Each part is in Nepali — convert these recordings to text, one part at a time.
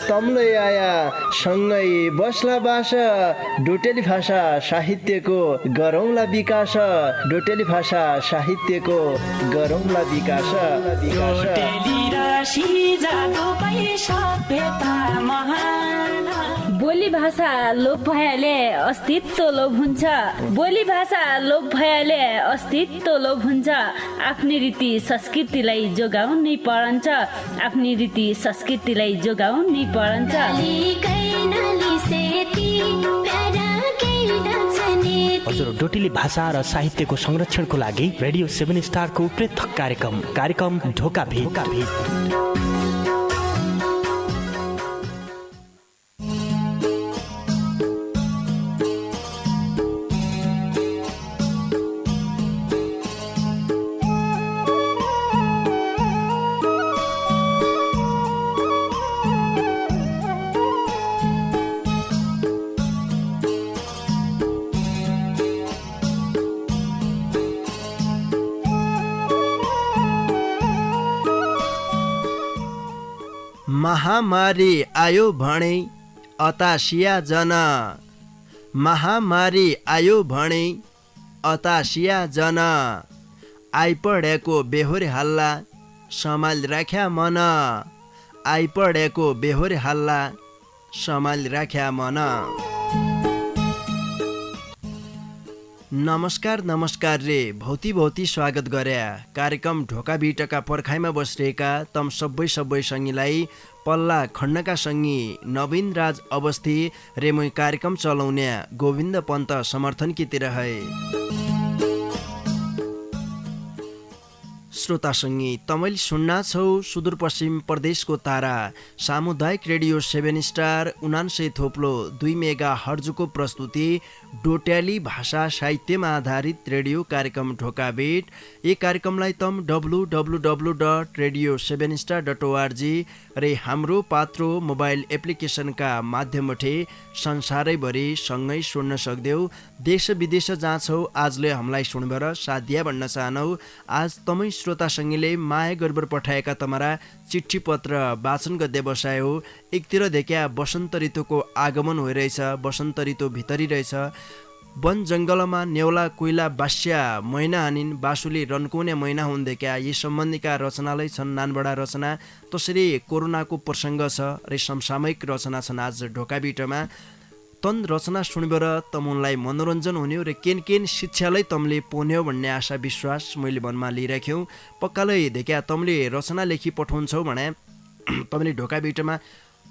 तम्लै आया सँगै बस्ला बास डोटेली भाषा साहित्यको गरौँला विकास डोटेली भाषा साहित्यको गरौँला विकास बोली भाषा लोप भएले अस्तित्व लोप हुन्छ बोली भाषा लोप भएले अस्तित्व लोप हुन्छ आफ्नै रीति संस्कृतिलाई जोगाउनै परन्छ आफ्नै रीति संस्कृतिलाई जोगाउनै परन्छ हजुर डोटेली भाषा र साहित्यको संरक्षणको लागि रेडियो 7 स्टारको पृथक कार्यक्रम ढोका भेट महामारी आयो भने अतासिया जन महामारी आयो भने अतासिया जन आइपढेको बेहोरे हल्ला सम्हाल राख्या मन आइपढेको बेहोरे हल्ला सम्हाल राख्या मन। नमस्कार रे भौती स्वागत गर्या कार्यक्रम ढोका बिटका पर्खाइमा बसिरहेका तम सबै सङ्गीलाई पल्ला खण्डका सङ्गी नवीन राज अवस्थी रेमुई कार्यक्रम चलाउने गोविन्द पन्त समर्थन कितिर है श्रोता सङ्गी तमैले सुन्ना छौ सुदूरपश्चिम प्रदेशको तारा सामुदायिक रेडियो 7 स्टार 99.2 मेगा हर्जको प्रस्तुति डोट्याली भाषा साहित्यमा आधारित रेडियो कार्यक्रम ढोकाबेट। यी कार्यक्रमलाई तम www.radio7star.org रे हाम्रो पात्रो मोबाइल एप्लिकेसनका माध्यमबाट संसारैभरि सँगै सुन्न सक्देऊ। देश विदेश जहाँ छौ आजले हामीलाई सुनबर साध्या भन्न चाहनौ। आज तमै श्रोता सङ्गीले माया गर्बर पठाएका तमरा चिठी पत्र वाचन गर्दै बसायो। एकतिर देख्या वसन्त ऋतुको आगमन भइरहेछ, वसन्त ऋतु भित्री रहेछ। वन जङ्गलमा नेउला कोइला बास्या मैना हानिन बासुली रन्कुने मैना हुन् देख्या यी सम्बन्धीका रचनालाई छन् नानबडा रचना। त्यसरी कोरोनाको प्रसङ्ग छ र समसामयिक रचना छन् आज ढोकाबिटमा। तन रचना सुनेर तमुनलाई मनोरञ्जन हुने र केन शिक्षालाई तमले पोन्यो भन्ने आशा विश्वास मैले मनमा लिइराख्यौँ। पक्कालै देख्या तमले रचना लेखी पठाउँछौ भने तमले ढोकाबिटमा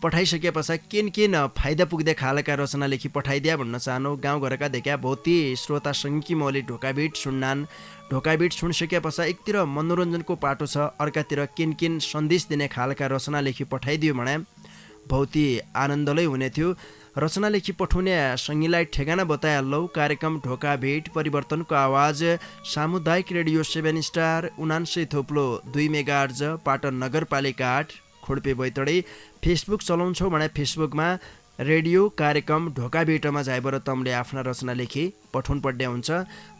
पठाइसके पश्चात केन फाइदा पुग्दै खालका रचना लेखी पठाइदिया भन्न चाहनु। गाउँघरका देख्या बहुती श्रोता सङ्गी मौले ढोकाबिट सुन्नान्। ढोकाबिट सुनिसके पश्चात एकतिर मनोरञ्जनको पाटो छ, अर्कातिर केन सन्देश दिने खालका रचना लेखी पठाइदियो भने बहुती आनन्दलै हुने थियो। रचना लेखी पठाउने सङ्गीलाई ठेगाना बताइहालौ। कार्यक्रम ढोका भेट परिवर्तनको आवाज सामुदायिक रेडियो 7 स्टार 99.2 मेगाहर्ज पाटन नगरपालिका 8 खोडपे बैतडे। फेसबुक चलाउँछौ भने फेसबुकमा रेडियो कार्यक्रम ढोका भेटमा जाइबर तमले आफ्ना रचना लेखी पठाउनु पर्ने हुन्छ।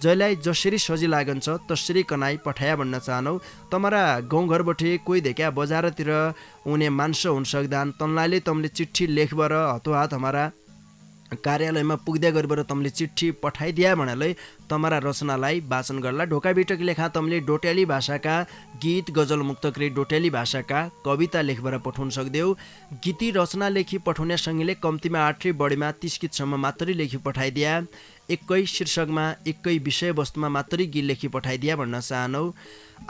जसलाई जसरी सजिलो लागन्छ तसरी कनाई पठाया भन्न चाहनौ। तमरा गाउँघरबाट कोही देख्या बजारतिर उनी मान्छे हुन सक्दान तनलाइले तमले चिठी लेखबर हतोहात हमारा कार्यालयमा पुग्दै गरेर तमले चिठी पठाइदिया भनेलै तमरा रचनालाई वाचन गर्ला। ढोका बिटक लेखा तमले डोट्याली भाषाका गीत गजल मुक्तक रे डोट्याली भाषाका कविता लेखबर पठाउन सक्देऊ। गीती रचना लेखी पठाउने सँगैले कम्तीमा 8 रे बढीमा 30 गीतसम्म मात्रै लेखी पठाइदिया। एकै शीर्षकमा एकै विषयवस्तुमा मात्रै गीत लेखी पठाइदिया भन्न चाहनौ।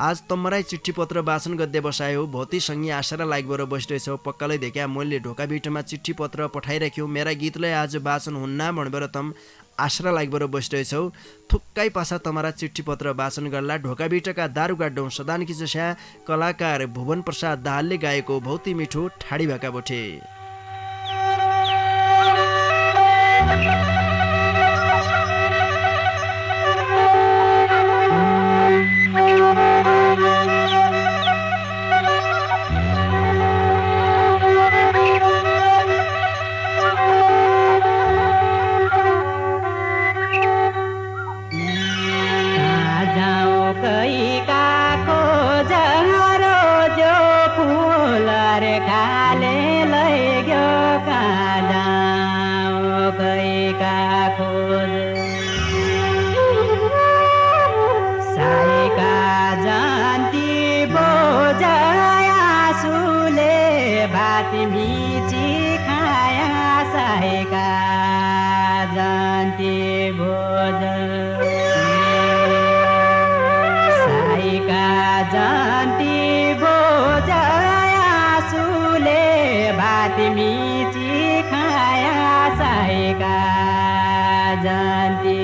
आज तमराई चिठी पत्र वाचन गर्दै बसायो। भौती सङ्गी आशा र लाइकबाट बसिरहेछौ। पक्कालै देख्या मैले ढोका बिटमा चिठी पत्र पठाइराख्यौ। मेरा गीतलाई आज वाचन हुन्न भनेर तम आशा र लाइकबाट बसिरहेछौ। थुक्कै पासा तमरा चिठी पत्र वाचन गर्ला। ढोका बिटका दारू गाड्डौँ सदानकी जस्या कलाकार भुवन प्रसाद दाहालले गाएको भौती मिठो ठाडी भाका बोटे। खाले लय साईका खोज साईका जन्ती बोझया सुले भात मिची खाया साईका जन्ती बोझ साईका जन्ती बोझया सुले भात मिची खाया साईका जन्ती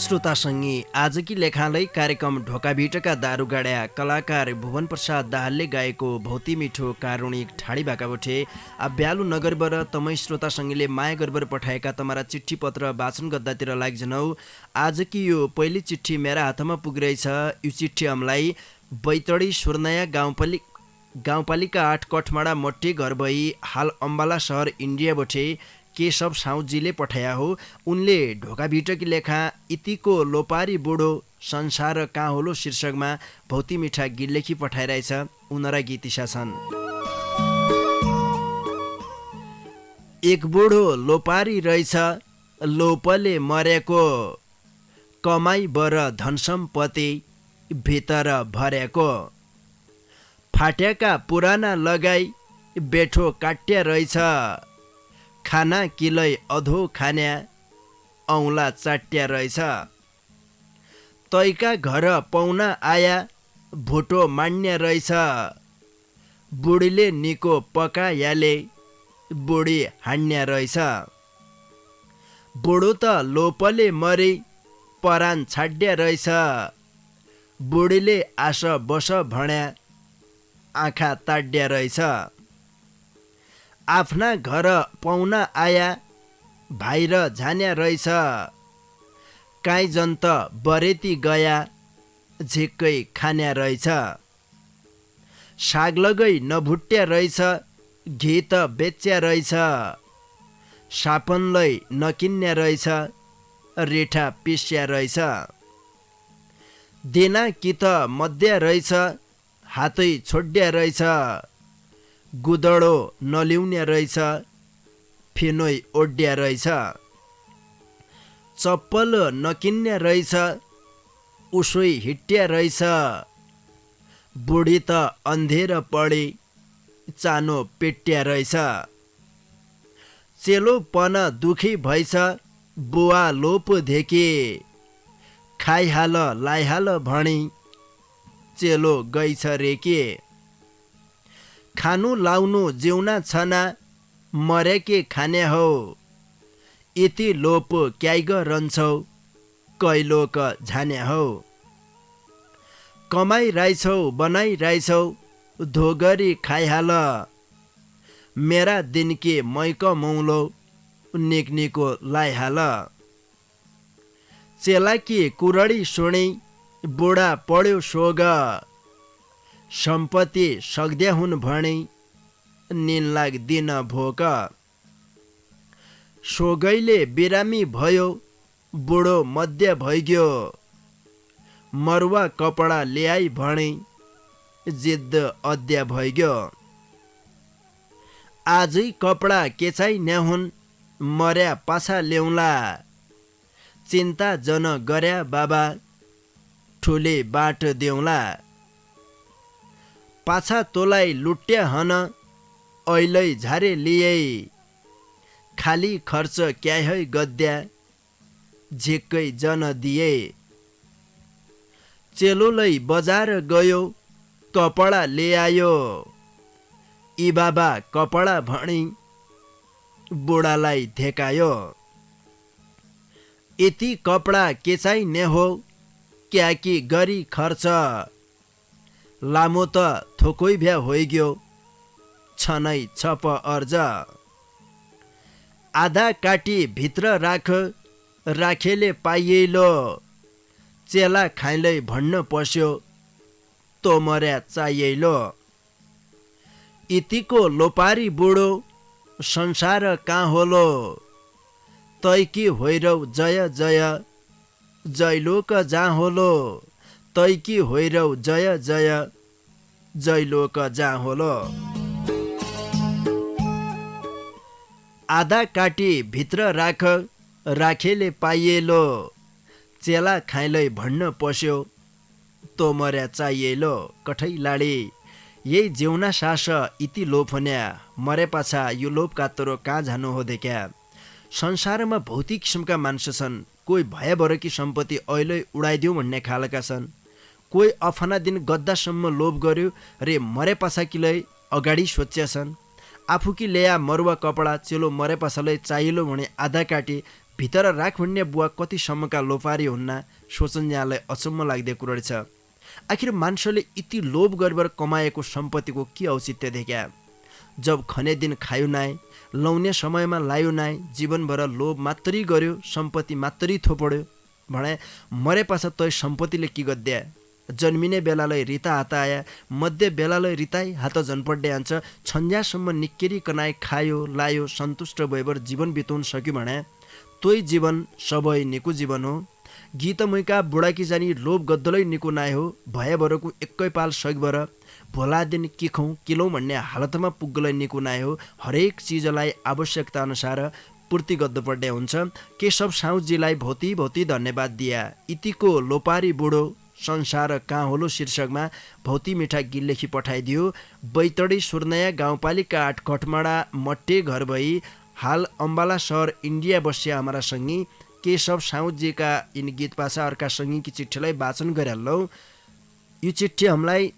श्रोतासँगै आजकी लेखालाई कार्यक्रम ढोकाभिटका दारुगाड्या कलाकार भुवन प्रसाद दाहालले गाएको भौती मिठो कारुणिक ठाडी भाकाबोठे आब्यालु नगरबाट तमै श्रोतासँगैले माया गरबर पठाएका तमारा चिठी पत्र वाचन गद्दातिर लाग जनौ। आजकी यो पहिली चिठी मेरा हातमा पुगिरहेछ। यो चिठी हमलाई बैतडी सुर्नया गाउँपालिका 8 कठमाडा मट्टे घर भई हाल अम्बाला सहर इन्डिया बोठे केशव साउजीले पठाया हो। उनले ढोकाभिटकी लेखा इतिको लोपारी बुढो संसार कहाँ होलो शीर्षकमा भौती मिठा गीत लेखी पठाइरहेछ। उनरा गीत इसा छन्। एक बुढो लोपारी रहेछ लोपले मर्याको कमाई बर धन सम्पत्ति भित्र भर्याको फाट्याका पुराना लगाई बेठो काट्या रहेछ खाना किलै अधो खान्या औँला चाट्या रहेछ तैका घर पाहुना आया भुटो मान्या रहेछ बुढीले निको पकायाले बुढी हान्या रहेछ बुढो त लोपले मरी परान छाड्या रहेछ बुढीले आश बस भण्या आँखा ताड्या रहेछ आफ्ना घर पाहुना आया भाइर झान्या रहेछ काई जन्त बरेती गया झिक्कै खान्या रहेछ साग लगै नभुट्या रहेछ घी त बेच्या रहेछ सापनलै नकिन्या रहेछ रेठा पिस्या रहेछ देना कि त मध्या रहेछ हातै छोड्या रहेछ गुदडो नलिउने रहेछ फेनोइ ओड्या रहेछ चप्पल नकिन्ने रहेछ उसोइ हिट्या रहेछ बुढी त अन्धेर पढे चानो पेट्या रहेछ चेलोपन दुखी भएछ बुवा लोप धेके खाइहाल लाइहाल भणी चेलो गइछ रेके खानु लाउनु जिउना छना मरेके खाने हो यति लोप क्याइग रन्छौ कैलोक झान्या हौ कमाइरहेछौ बनाइरहेछौ धोगरी खाइहाल मेरा दिन के मैक मौलो निक्निको लाइहाल चेलाकी कुरडी सुणी बुढा पढ्यो सोग सम्पत्ति सक्द्या हुन् भणी निनलाग दिन भोक सोगैले बिरामी भयो बुढो मध्य भइग्यो मरुवा कपडा ल्याई भणी जिद्द अद्या भइग्यो आजै कपडा केचाइ न्याहुन् मर्या पाछा ल्याउला चिन्ता जन गर्या बाबा ठुले बाट देउला पाछा तोलाई लुट्या हन ऐलै झारे लिए खाली खर्च क्याहै गद्या झिक्कै जन दिए चेलोलै बजार गयो कपडा ल्यायो यी बाबा कपडा भणी बुढालाई धेकायो यति कपडा केचाइ ने हो क्याकी गरी खर्च लामो त थोकै भ्या होइग्यो छनै छप अर्ज आधा काटी भित्र राख राखेले पाइएलो चेला खाइलै भन्न पस्यो तो मर्या चाहिएलो इतिको लोपारी बुढो संसार कहाँ होलो तैकी होइरौ जय जय जयलोक जहाँ होलो तैकी होइरौ जय जय जयलोक जहाँ होलो आधा काटी भित्र राख राखेले पाइएलो चेला खाइलै भन्न पस्यो तो मर्या चाहिएलो कठै लाडे यही जेउना सास इति लोप हुन्या मरे पाछा यो लोप कातरो कहाँ जानु हो देख्या संसारमा भौतिक किसिमका मान्छे छन् कोही भयभरकी सम्पत्ति अहिले उडाइदिउँ भन्ने खालका छन् कोही अफना दिन गद्दासम्म लोभ गर्यो रे मरे पाछाकीलाई अगाडि सोच्या छन् आफू कि ल्याया मरुवा कपडा चेलो मरे पाछालाई चाहिलो भने आधा काटे भित्र राख भन्ने बुवा कतिसम्मका लोपारी हुन्ना सोचन्यालाई अचम्म लाग्दे कुरा छ आखिर मान्छेले यति लोभ गरेर कमाएको सम्पत्तिको के औचित्य देख्या जब खने दिन खायो नाय लाउने समयमा लायो नाय जीवनभर लोभ मात्रै गर्यो सम्पत्ति मात्रै थोपड्यो भने मरे पाछा तै सम्पत्तिले के गद्या जन्मिने बेलालाई रिता हात आया मध्य बेलालाई रिताई हात झन्पड्डे आन्छ छन्ज्यासम्म निक्केरी कनाई खायो लायो सन्तुष्ट भएबर जीवन बिताउन सक्यो भने तोइ जीवन सबै निको जीवन हो गीत मुइका बुढाकी जानी लोभ गद्दलै निको नाय हो भयभरको एकै पाल सगभर भोला दिन के खौँ किलौँ भन्ने हालतमा पुग्गलै निको नाय हो हरेक चिजलाई आवश्यकता अनुसार पूर्ति गद्नुपर्ने हुन्छ केशव साउजीलाई भौती भौती धन्यवाद दिया इतिको लोपारी बुढो संसार कहाँ होलो शीर्षकमा भौती मिठा गीत लेखी पठाइदियो बैतडी सुर्नया गाउँपालिका 8 कठमाडा मट्टे घर भई हाल अम्बाला शहर इन्डिया बसिया हमारा संगी केशव साउजीका इन गीत पाछा अर्का संगी की चिठ्ठीलाई वाचन गरिहालौ यो चिठ्ठी हामीलाई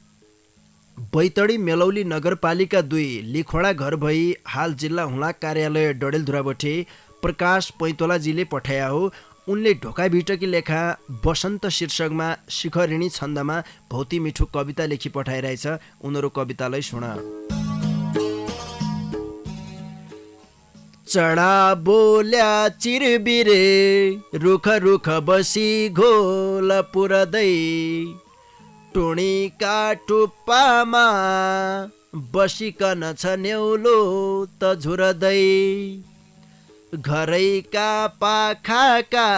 बैतडी मेलौली नगरपालिका 2 लिखोडा घर भई हाल जिल्ला हुला कार्यालय डडेलधुराबटे प्रकाश पैतोलाजीले पठाया हो उनले ढोकाभिटकी लेखा बसन्त शीर्षकमा शिखरिणी छन्दमा भौती मिठो कविता लेखी पठाइरहेछ उनीहरू कवितालाई सुन चढा बोल्या चिरबिरे रुख रुख बसी घोल पुरदै टुणीका टुप्पामा बसिकन छ न्यौलो त झुरदै घरैका पाखाका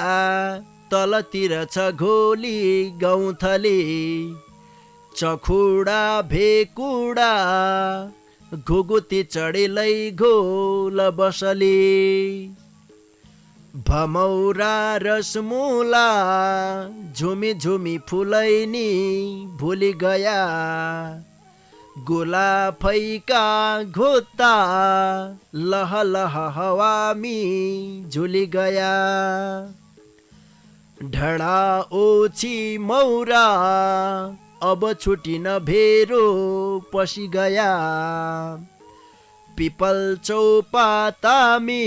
तलतिर छ घोली गौँथली चखुडा भेकुडा घुगुती चढेलै घोल बसली भमौरा रसमुला झुमी झुमी फुलैनी भुली गया गुलाफैका घोत्ता लह लह हवामी झुली गया ढडा ओछी मौरा अब छुटी न भेरो पसी गया पिपल चौपातामी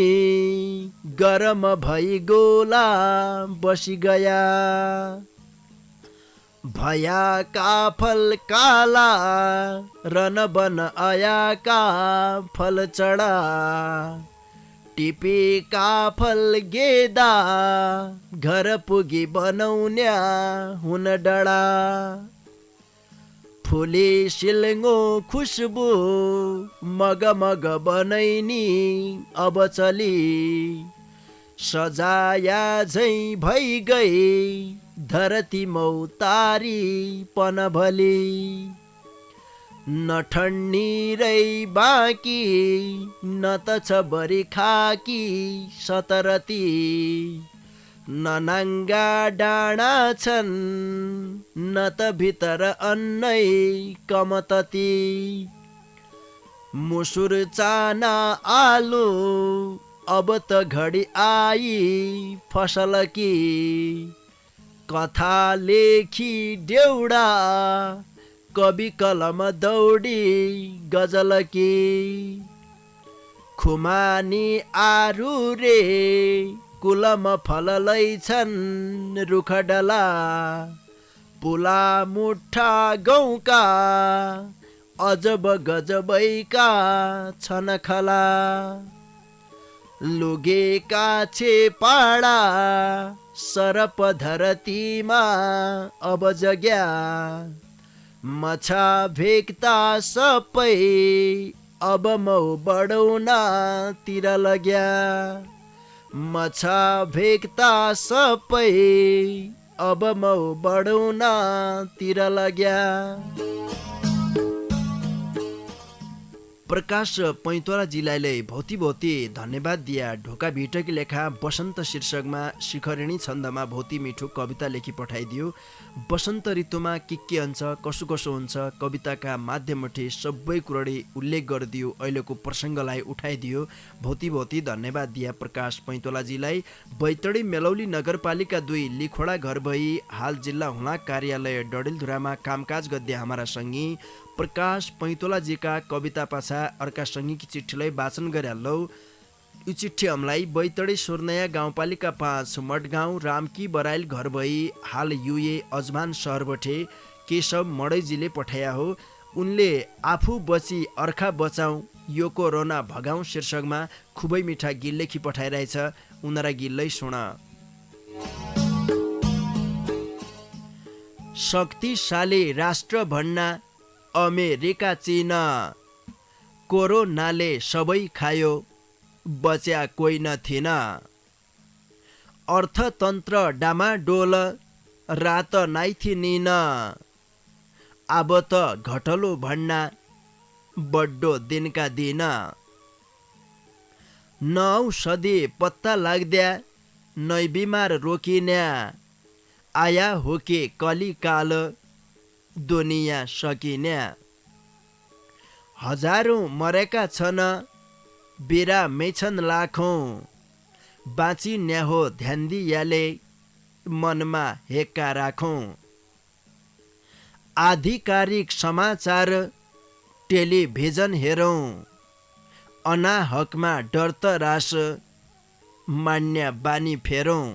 गरम भई गोला बसी गया भयाका फल काला रनबन आयाका फल चढा टिपेका फल गेदा घर पुगी बनाउन्या हुन डडा फुले सिलङ्गो खुसबु मग मग बनैनी अब चली सजाया झै भई गई धरती मौतारी पन भली न ठन्नी रै बाँकी न त छ बरी खाकी सतरती ननाङ्गा डाँडा छन् न त भित्र अन्नै कमतती मुसुर चाना आलु अब त घडी आई फसल की कथा लेखी देउडा कवि कलम दौडी गजल की खुमानी आरु रे कुलम फल लैछन् रुखडला पुला मुठा गौका अजब गजबैका छन् खला लुगेका छेपाडा सरप धरतीमा अब जग्या मछा भेक्ता सबै अब मौ बढौना तिर लग्या मछा भेक्ता सबै अब मौ बढौना तिर लग्या प्रकाश पैतोलाजीलाई भौती भौती धन्यवाद दिया ढोका भिटकी लेखा बसन्त शीर्षकमा शिखरिणी छन्दमा भौती मिठो कविता लेखी पठाइदियो बसन्त ऋतुमा के हुन्छ कसो कसो हुन्छ कविताका माध्यमले सबै कुराले उल्लेख गरिदियो अहिलेको प्रसङ्गलाई उठाइदियो भौती भौती धन्यवाद दिया प्रकाश पैतोलाजीलाई बैतडी मेलौली नगरपालिका 2 लिखोडा घर भई हाल जिल्ला हुला कार्यालय डडेलधुरामा कामकाज गद्दे हाम्रा संगी प्रकाश पैतोलाजीका कविता पाछा अर्का सङ्गीकी चिठीलाई वाचन गरिहाल्लौ यो चिठी हमलाई बैतडी सोर्नया गाउँपालिका 5 मठगाउँ रामकी बराइल घर भई हाल युए अजमान सहरबठे केशव मडैजीले पठाया हो उनले आफू बची अर्खा बचाऊ यो कोरोना भगाऊ शीर्षकमा खुबै मिठा गीत लेखी पठाइरहेछ उनरा गीतलाई सुन शक्तिशाली राष्ट्र भन्ना अमेरिका चीन कोरोनाले सबै खायो बच्या कोही नथिन अर्थतन्त्र डामाडोल रात नाइथिनिन अब त घटलो भन्ना बड्डो दिनका दिन नौषधि पत्ता लाग्द्या नै बिमार रोकिन्या आया हो के कलिकाल दुनिया सकिन्या हजारौं मरेका छन् बिरामै छन् लाखौं बाँचिन्या हो ध्यान दियाले मनमा हेक्का राखौं आधिकारिक समाचार टेलिभिजन हेरौं अनाहकमा डर तरास मान्य बानी फेरौं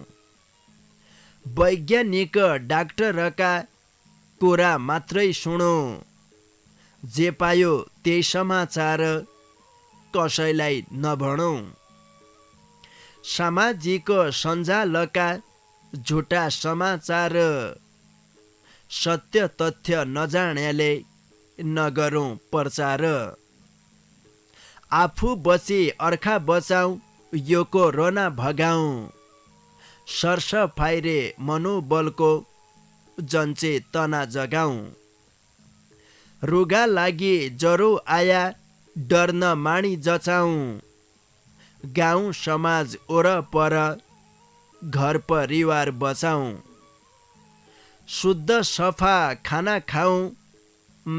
वैज्ञानिक डाक्टरका कुरा मात्रै सुनौं जे पायो त्यही समाचार कसैलाई नभनौं सामाजिक सञ्जालका झुटा समाचार सत्य तथ्य नजान्याले नगरौं प्रचार आफू बची अर्खा बचाऊ यो कोरोना भगाऊ सरसफाइ रे मनोबलको जनचेतना जगाऊ रुगा लागि ज्वरो आया डर नमानी जचाऊ गाउँ समाज ओरपर घर परिवार बचाऊ शुद्ध सफा खाना खाऊ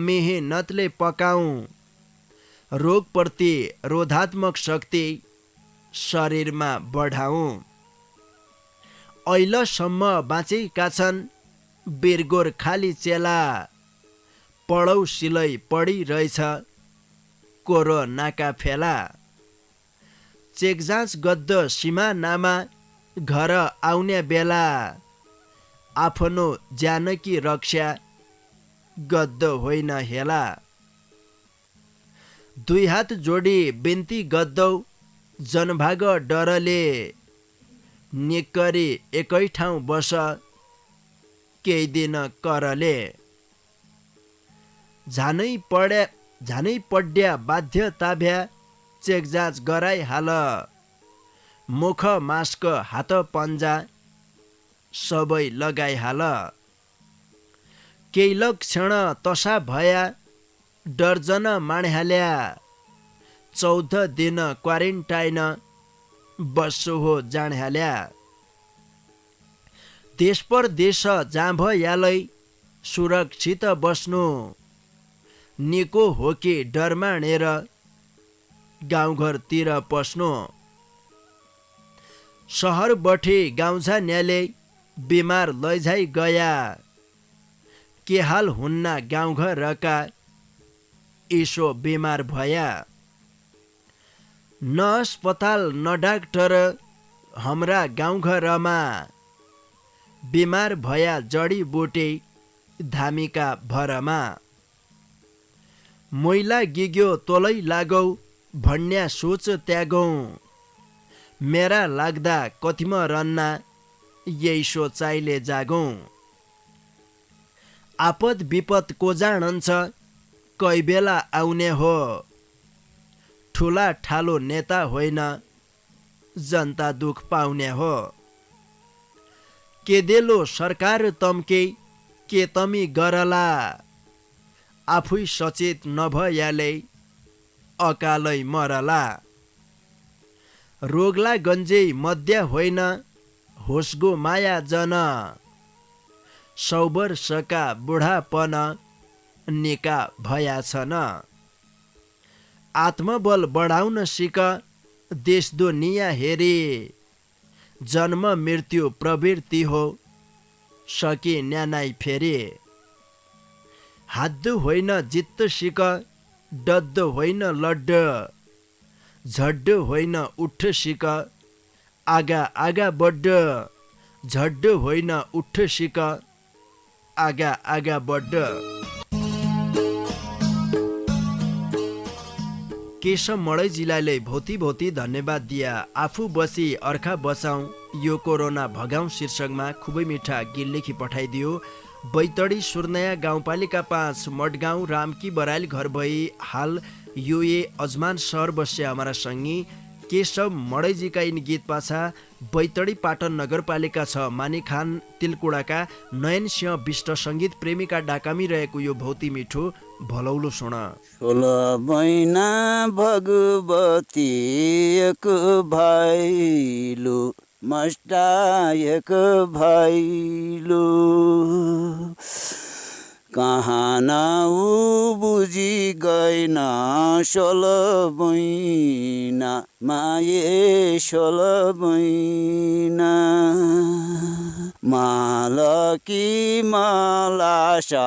मेहनतले पकाऊ रोगप्रति रोधात्मक शक्ति शरीरमा बढाऊ अहिलेसम्म बाँचेका छन् बिरगोर खाली चेला पढौ सिलै पढिरहेछ कोरोनाका फेला चेक जाँच गद्द सिमानामा घर आउने बेला आफ्नो ज्यानकी रक्षा गद्द होइन हेला दुई हात जोडी बिन्ती गद्दौ जनभाग डरले निकरी एकै ठाउँ बस केही दिन करले झनै पड्या बाध्यताभ्या चेक जाँच गराइहाल मुख मास्क हात पन्जा सबै लगाइहाल केही लक्षण तसा भया दर्जन माणहाल्या 14 दिन क्वारेन्टाइन बस्सु हो जाणहाल्या देश परदेश जाँ भयालै सुरक्षित बस्नु निको हो कि डर मानेर गाउँघरतिर पस्नु सहर बठी गाउँ जान्याले बिमार लैझाइ गया के हाल हुन्न गाउँघरका इसो बिमार भया न अस्पताल न डाक्टर हाम्रा गाउँघरमा बिमार भया जडीबुटी धामीका भरमा मैला गिग्यो तोलै लागौ भन्या सोच त्यागौँ मेरा लाग्दा कतिमा रन्ना यही सोचाइले जागौँ आपद विपद को जाणन्छ कै बेला आउने हो ठुला ठालो नेता होइन जनता दुख पाउने हो के देलो सरकार तम्के के तमी गरला आफै सचेत नभयाले अकालै मरला रोगला गन्जे मध्य होइन होसगो माया जन 100 वर्षका बुढापन निका भया छन् आत्मबल बढाउन सिक देश दुनिया हेरी जन्म मृत्यु प्रवृत्ति हो सके न्यानाइ फेरि हाद्दु होइन जित्त सिक डद्द होइन लड्ड झड्ड होइन उठ सिक आगा आगा बड्ड झड्ड होइन उठ सिक आगा आगा बड्ड केशव मडैजीलाई भौती भौती धन्यवाद दिया आफू बसी अर्खा बचाउँ यो कोरोना भगाउँ शीर्षकमा खुबै मिठा गीत लेखी पठाइदियो बैतडी सुर्नया गाउँपालिका 5 मडगाउँ रामकी बराइल घर भई हाल यूए अजमान शहर बस्या हमारा संगी केशव मडैजीका यिन गीत पाछा बैतडी पाटन नगरपालिका 6 मानिखान तिलकुडाका नयन सिंह विष्ट सङ्गीत प्रेमीका डाकामी रहेको यो भौती मिठो भलौलो सुन 16 महिना भगवती एक भाइलो मस्टा एक भाइलो कहाँ नाउ बुझी गएन 16 महिना माये 16 महिना मालकी मालासा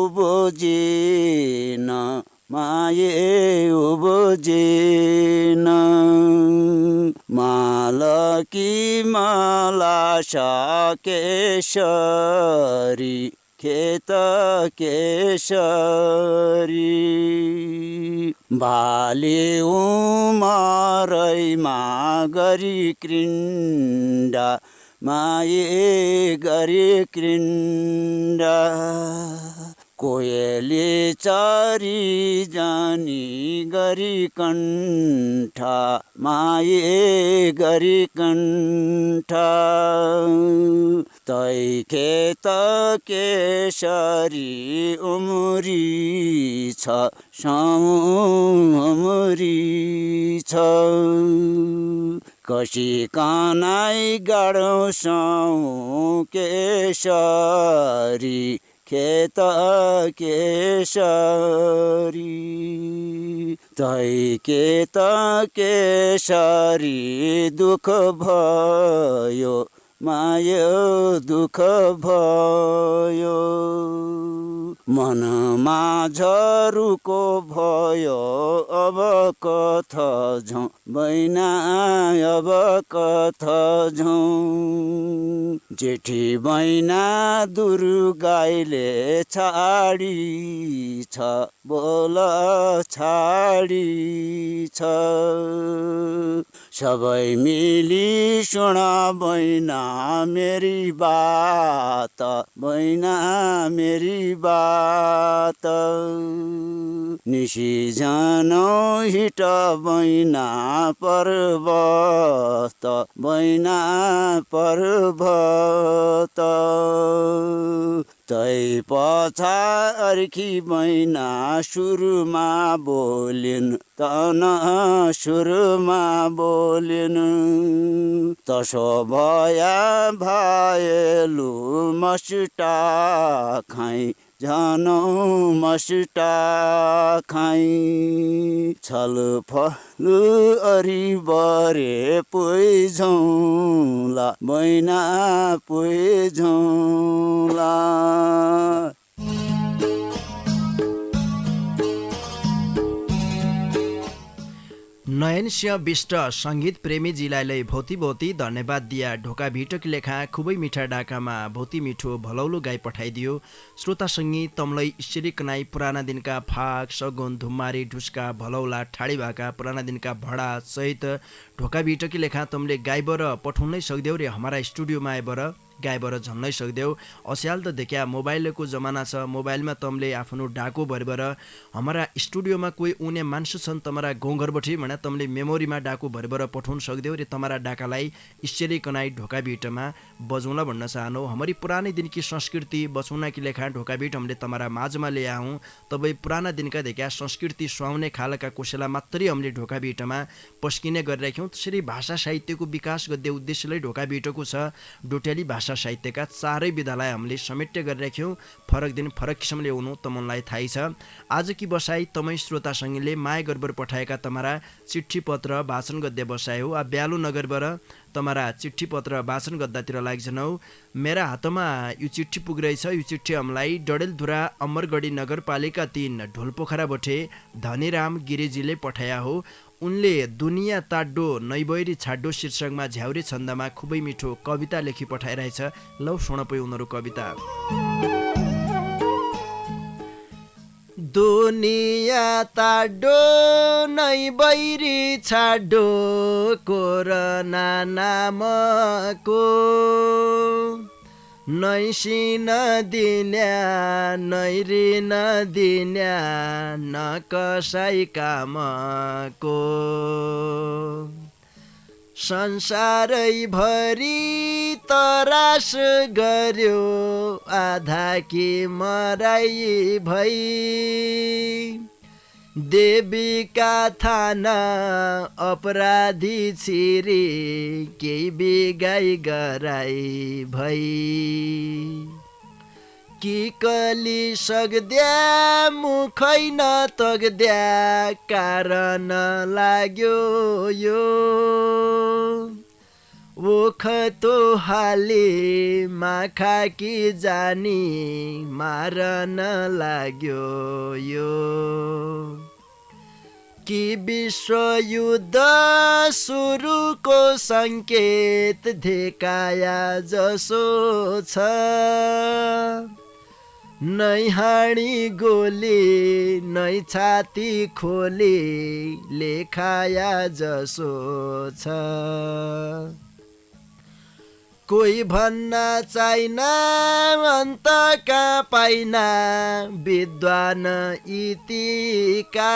उबोजेन माये उबोजेन मालकी मालासा केशरी खेत केशरी भाले उमरैमा गरी क्रिन्डा माये गरी क्रिन्डा कोयले चरी जानी गरी कण्ठ माये गरी कण्ठ तै खेत केशरी उमरी छ उमरी छ कसी कानाई गाडो साउ केशरी खेत केशरी तै खेत केशरी दुख भयो माया दुख भयो मनमा झरुको भयो अब कथ झौँ बैना अब कथ झौँ जेठी बैना दुर्गाइले छाडी छ बोल छाडी छ सबै मिली सुन बैना मेरी बात बैना मेरी बात निसी जानो हिट बैना पर्वत बैना पर्वत तै पछा अर्की बैना सुरुमा बोलिन् तन सुरुमा बोलिन् तसो भया भायलु मस्टा खाइ जानो मस्टा खाइ छलफल अरि बरे पुइझौला बैना पुइझौला नयन सिंह विष्ट सङ्गीत प्रेमीजीलाई भौती भौती धन्यवाद दिया ढोका भिटक लेखा खुबै मिठा डाकामा भौती मिठो भलौलो गाई पठाइदियो श्रोता सङ्गीत तमलै इश्चरी कनाई पुराना दिनका फाग सगुन धुम्मारी ढुस्का भलौला ठाडी भाका पुराना दिनका भडा सहित ढोका भिटकी लेखा तमले गाईबर पठाउनै सक्देऊ रे हमारा स्टुडियोमा आइबर गाईबर झन्नै सक्देऊ अस्याल त देखिया मोबाइलको जमाना छ मोबाइलमा तमले आफ्नो डाको भरिबर हमारा स्टुडियोमा कोही उनी मान्छे छन् तमरा गाउँघरबठी भने तमले मेमोरीमा डाको भरिबर पठाउन सक्देऊ रे तमरा डाकालाई इश्चरी कनाई ढोका भिटमा बजाउला भन्न चाहनु हमारी पुराने दिन की संस्कृति बचाउन की लेखा ढोका भिट हमले तमरा माझमा ले आऊँ तबै पुराना दिनका देखिया संस्कृति सुहाउने खालका कोसेला मात्रै हमले ढोका भिटमा पस्किने गरिराख्यौँ त्यसरी भाषा साहित्यको विकास गर्दै उद्देश्यले ढोका भिटको छ डोटेली भाषा साहित्यका चारै विधालाई हामीले समेट्य गरिराख्यौँ फरक दिन फरक किसिमले हुनु तमलाई थाहै छ आजकी बसाई तमै श्रोता सङ्गीले माया गर्बर पठाएका तमरा चिठी पत्र वाचन गद्य बसाइ हो ब्यालु नगरबाट तमरा चिठी पत्र वाचन गद्दातिर लाग्छनौ मेरा हातमा यो चिठी पुगिरहेछ यो चिठी हामीलाई डडेलधुरा अमरगढी नगरपालिका 3 ढोलपोखरा बठे धनीराम गिरिजीले पठाया हो उनले दुनियाँ ताड्डो नैबैरी छाड्डो शीर्षकमा झ्याउरे छन्दमा खुबै मिठो कविता लेखी पठाइरहेछ लौ सुनपै उनीहरू कविता दुनियाँ ताड्डो नैबैरी छाड्डो कोरोना नामको नैसी नदिन्या नैरी नदिन्या न कसै कामको संसारै भरि तरास गर्यो आधा कि मराई भई देवीका थाना अपराधी छिरी केही बिगाई गराई भई कि कली सक्द्या मुखै नतग्द्या कारण लाग्यो यो ओखतो हाले माखा कि जानी मारन लाग्यो यो कि विश्वयुद्ध सुरुको सङ्केत देखाया जसो छ नै हाणी गोली नै छाती खोली लेखाया जसो छ कोही भन्न चाहिन अन्त कहाँ पाइन विद्वान इतिका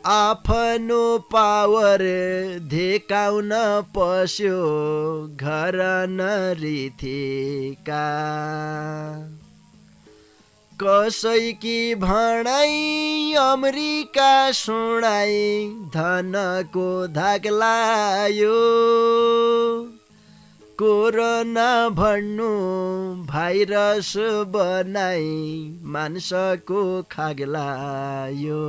आफ्नो पावर देखाउन पस्यो घर नरिथिका कसैकी भणाई अमेरिका सुनाई धनको धाक लायो कोरोना भन्नु भाइरस बनाई मान्छको खाग लायो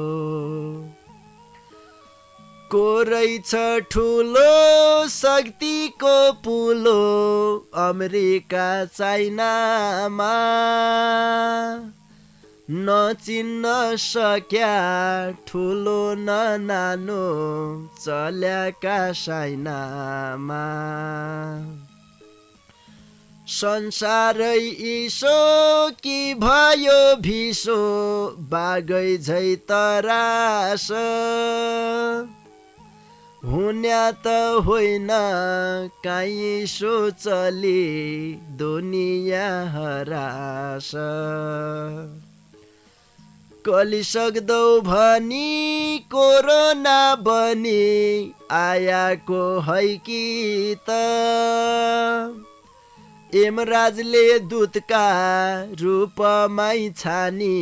को रहेछ ठुलो शक्तिको पुलो अमेरिका चाइनामा नचिन्न सक्या ठुलो न नानो चल्याका साइनामा संसारै इसो कि भयो भिसो बागै झै तरास हुन्या त होइन काहीँ सोचले दुनियाँ हरास कलि सक्दौ भनी कोरोना बनी आयाको है कि त यमराजले दूतका रूपमै छानी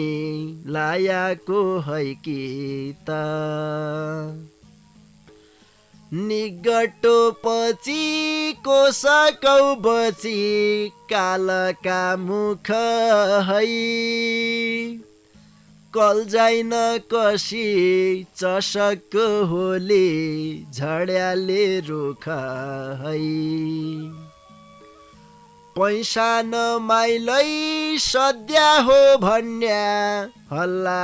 लायाको है कि त निगटो पछि कोसकौ बची कालका मुख है कल्जाइन कसी चसक होली झड्याले रुख है पैसा नमाइलै सद्या हो भन्या हल्ला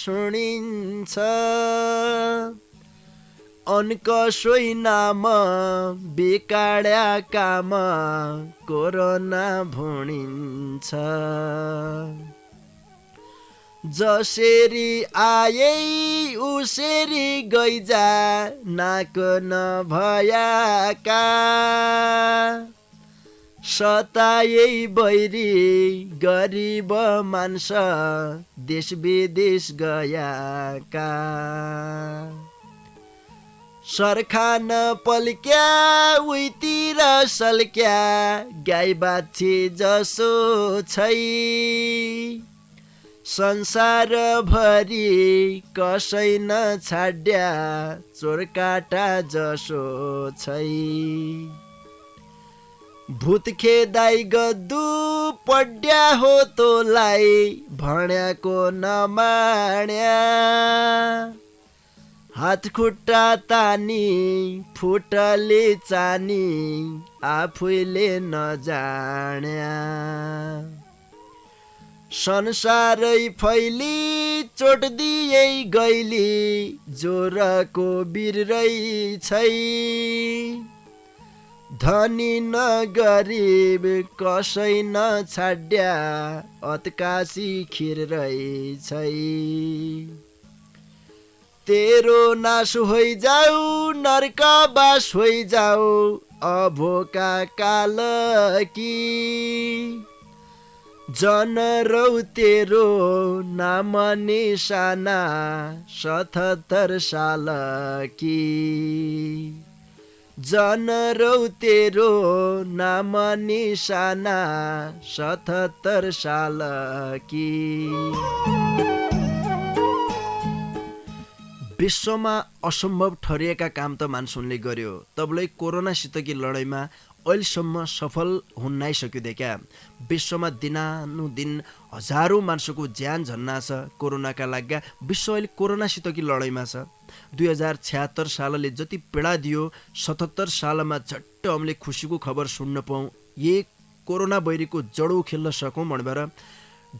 सुनिन्छ अनक सोही नाम बिकाड्या काम कोरोना भुनिन्छ जसेरी आयै उसेरी गइजा नाक नभयाका सतायै बैरी गरिब मान्छ देश विदेश गयाका सरखान पल्क्या उइतिर सल्क्या गाई बाछी जसो छै संसारभरि कसै नछाड्या चोरकाटा जसो छै भूत खेदाई गद्दु पड्या हो तोलाई भन्याको नमाण्या हात खुट्टा तानी फुटले चानी आफूले नजाण्या संसारै फैली चोट दिए गैली ज्वरको बिर्रै छै धनी न गरिब कसै नछाड्या अतकासी खिर छै तेरो नाश होइ जाऊ नरकबास होइ जाऊ अभोका काल की जनरौ तेरो नाम निशाना 77 साल की जनरौ तेरो नाम निशाना 77 साल की विश्वमा असम्भव ठहरिएका काम त मान्छौले गर्यो तबलै कोरोनासितकी लडाईँमा अहिलेसम्म सफल हुन नसक्यो देखा विश्वमा दिनानुदिन हजारौं मान्छेको ज्यान झन्ना छ कोरोनाका लागि विश्व अहिले कोरोनासितकी लडाईँमा छ 2076 सालले जति पीडा दियो 77 सालमा झट्ट हामीले खुसीको खबर सुन्न पाऊँ ये कोरोना बैरीको जडो खेल्न सकौँ भनेर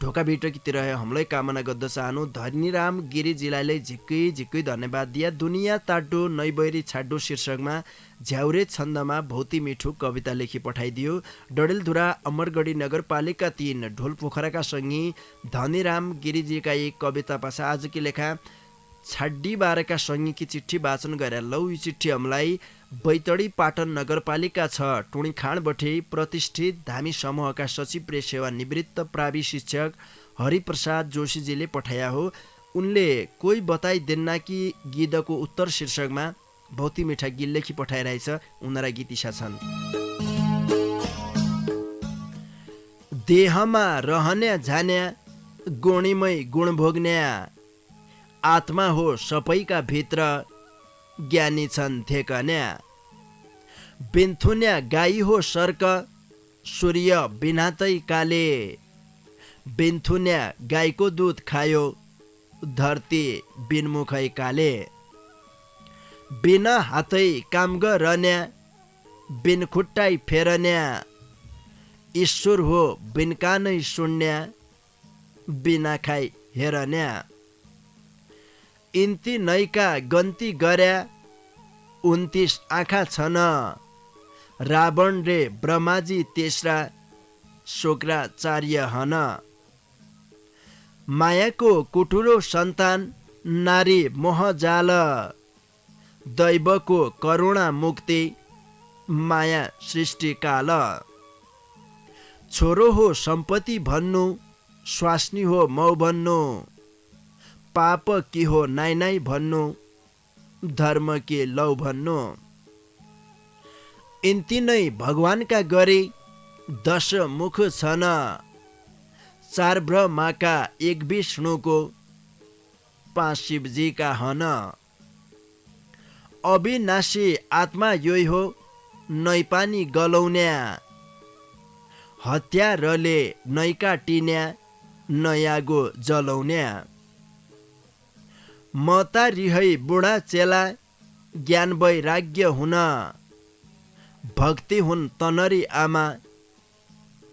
ढोका भिटकीतिर हामीलाई कामना गर्द चाहनु धनीराम गिरिजीलाई झिक्कै झिक्कै धन्यवाद दिया दुनियाँ ताड्डो नै बैरी छाड्डो शीर्षकमा झ्याउरे छन्दमा भौती मिठो कविता लेखी पठाइदियो डडेलधुरा अमरगढी नगरपालिका 3 ढोलपोखराका सङ्गी धनीराम गिरिजीका एक कविता पासा आजकी लेखा छाड्डी बारेका सङ्गीकी चिठी वाचन गरे लौ यी चिठी हामीलाई बैतडी पाटन नगरपालिका 6 टुणीखाँडबठे प्रतिष्ठित धामी समूहका सचिव प्रेस सेवा निवृत्त प्रावि शिक्षक हरिप्रसाद जोशीजीले पठाया हो उनले कोही बताइदेन्ना कि गीतको उत्तर शीर्षकमा भौती मिठा गीत लेखी पठाइरहेछ उनीहरा गीत इच्छा छन् देहमा रहन्या झान्या गुणीमै गुण भोग्न्या आत्मा हो सबैका भित्र ज्ञानी छन् थेकन्या बिन्थुन्या गाई हो सर्क सूर्य बिनातै काले बिन्थुन्या गाईको दुध खायो धरती बिनमुखै काले बिना हातै काम गरन्या बिन खुट्टाइ फेरन्या ईश्वर हो बिनका नै सुन्या बिना खाइ हेरन्या इन्ती नैका गन्ती गर्या 29 आँखा छन् रावण रे ब्रह्माजी तेस्रा शुक्राचार्य हन मायाको कुठुलो सन्तान नारी मोहजाल दैवको करुणा मुक्ति माया सृष्टिकाल छोरो हो सम्पत्ति भन्नु स्वास्नी हो मौ भन्नु पाप कि हो नाइ नाइ भन्नु धर्म के लौ भन्नु यिन्ती नै भगवानका गरे 10 मुख छन् 4 ब्रह्माका 1 विष्णुको 5 शिवजीका हन अविनाशी आत्मा योही हो नैपानी गलौन्या हत्यारले नैका टिन्या नयागो जलौन्या मता रिहै बुढा चेला ज्ञान वैराग्य हुन भक्ति हुन् तनरी आमा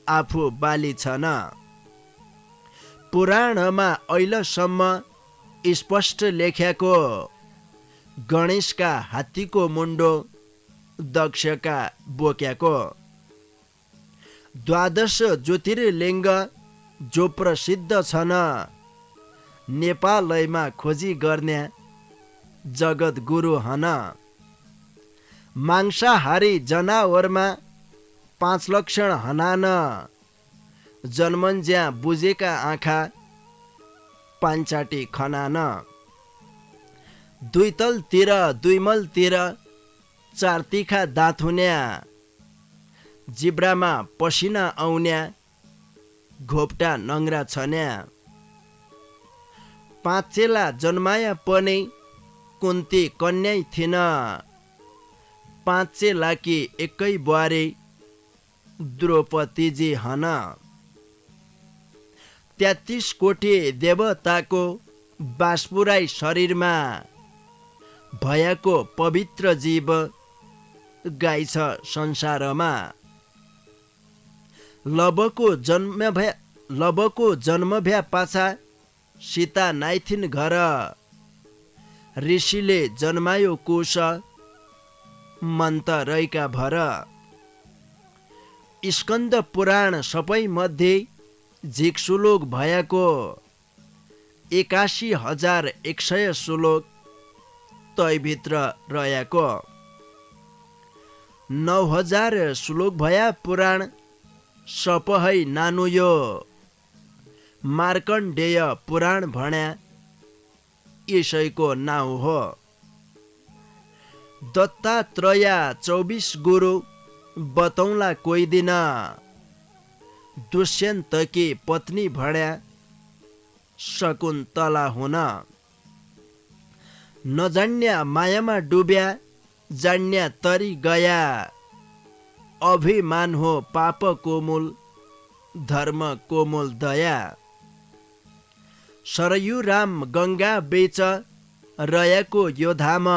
आफू बाली छन् पुराणमा अहिलेसम्म स्पष्ट लेख्याको गणेशका हात्तीको मुन्डो दक्षका बोक्याको 12 ज्योतिर्लिङ्ग जो प्रसिद्ध छन् नेपालैमा खोजी गर्ने जगत गुरु हन मांसाहारी जनावरमा 5 लक्षण हनान जन्मन्ज्या बुझेका आँखा पाञ्चाटी खनान 2 तलतिर 2 मलतिर 4 तिखा दाँत हुन्या जिब्रामा पसिना आउन्या घोप्टा नङ्ग्रा छन्या 5 चेला जन्माया पनि कुन्ती कन्या थिन 5 चेलाकी एकै बुहारी द्रौपदीजी हन 33 कोटी देवताको बासपुराई शरीरमा भयाको पवित्र जीव गाई छ संसारमा लबको जन्म भ्या पाछा सीता नाइथिन घर ऋषिले जन्मायो कुश मन्त रैका भर स्कन्द पुराण सबै मध्ये झिकसुलोक भयाको 81,100 श्लोक तैभित्र रह्याको 9,000 श्लोक भया पुराण सपहै नानु यो मार्कण्डेय पुराण भन्या यसैको नाउँ हो दत्तात्रया 24 गुरु बतौला कोही दिन दुष्यन्तकी पत्नी भन्या शकुन्तला हुन नजान्या मायामा डुब्या जान्या तरी गया अभिमान हो पाप कोमल धर्म कोमल दया सरयू राम गंगा बेच रहेको यो धाम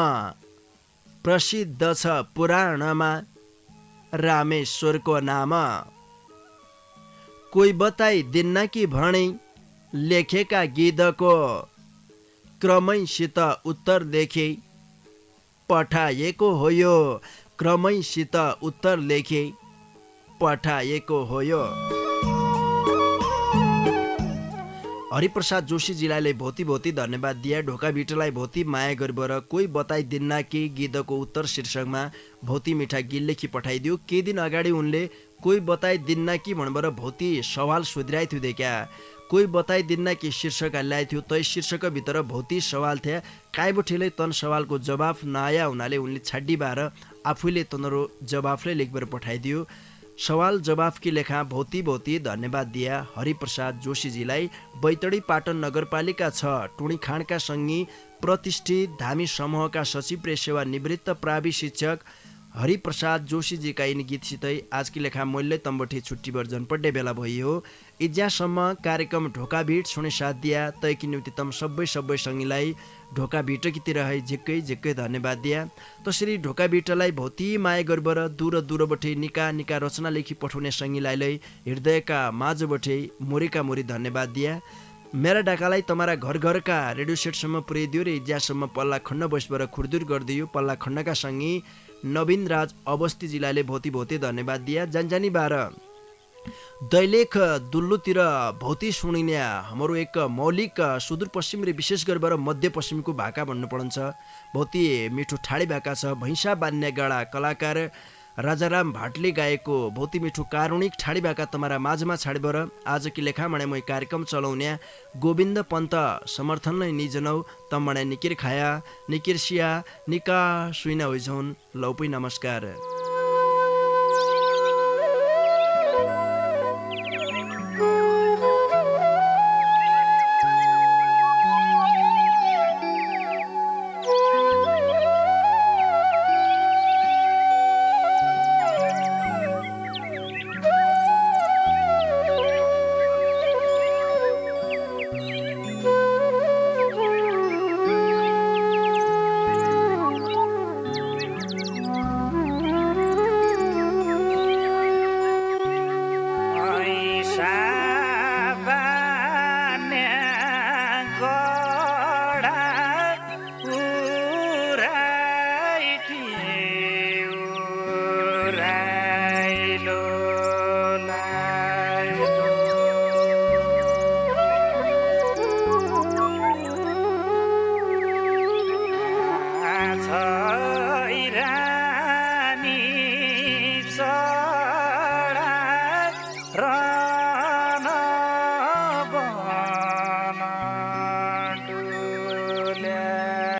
प्रसिद्ध छ पुराणमा रामेश्वरको नाम कोही बताई दिन्न कि भणी लेखेका गीतको क्रमैसित उत्तर लेखे पठाएको हो यो क्रमैसित उत्तर लेखे पठाएको हो यो हरिप्रसाद जोशीजीलाई भौती धन्यवाद दिया ढोका बिटलाई भौती माया गरेर कोही बताइदिन्न कि गीतको उत्तर शीर्षकमा भौती मिठा गीत लेखी पठाइदियो केही दिन अगाडि उनले कोही बताइदिन्न कि भनेर भौती सवाल सोधिरहेको थियो देखा कोही बताइदिन्न कि शीर्षक हालिरहेको थियो तै शीर्षकभित्र भौती सवाल थिए काइबोठेले तन सवालको जवाफ नआया हुनाले उनले छाड्डी बार आफूले तनरो जवाफले लेखेर पठाइदियो सवाल जवाफ की लेखा भौती धन्यवाद दिया हरिप्रसाद जोशीजीलाई बैतडी पाटन नगरपालिका 6 टुणीखाँडका सङ्गी प्रतिष्ठित धामी समूहका सचिव प्रेस सेवा निवृत्त प्रावि शिक्षक हरिप्रसाद जोशीजीका यिनी गीतसितै आजकी लेखा मूल्य तम्बठी छुट्टी वर्जन पड्डे बेला भइयो। इज्यासम्म कार्यक्रम ढोका भिड सुने साथ दिया तैकी निम्ति तम सबै सङ्गीलाई ढोका भिटकीतिर है झिक्कै धन्यवाद दिया। तसरी ढोका भिटलाई भौती माया गर्बर दूरबठे निका रचना लेखी पठाउने सङ्गीलाई हृदयका माझबठे मोरेका मोरी धन्यवाद दिया। मेरा डाकालाई तमारा घरका रेडियो सेटसम्म पुर्याइदियो र इज्यासम्म पल्ला खण्ड बसबाट खुरदुर गरिदियो। पल्ला खण्डका सँगै नवीन राज अवस्थी जिल्लाले भौती धन्यवाद दिया। जानजानी 12 दैलेख दुल्लुतिर भौती सुनिने हाम्रो एक मौलिक सुदूरपश्चिम र विशेष गरेर मध्यपश्चिमको भाका भन्नु पर्छ। भौती मिठो ठाडी भाका छ। भैँसा बान्ने गाडा कलाकार राजाराम भाटले गाएको भौती मिठो कारुणिक ठाडी भाका तमारा माझमा छाडीबर आजकी लेखामणे मै कार्यक्रम चलाउने गोविन्द पन्त समर्थन नै निजनौ तमणे निकिर खाया निकिर सिया निका सुइना होइझौन लौपै नमस्कार।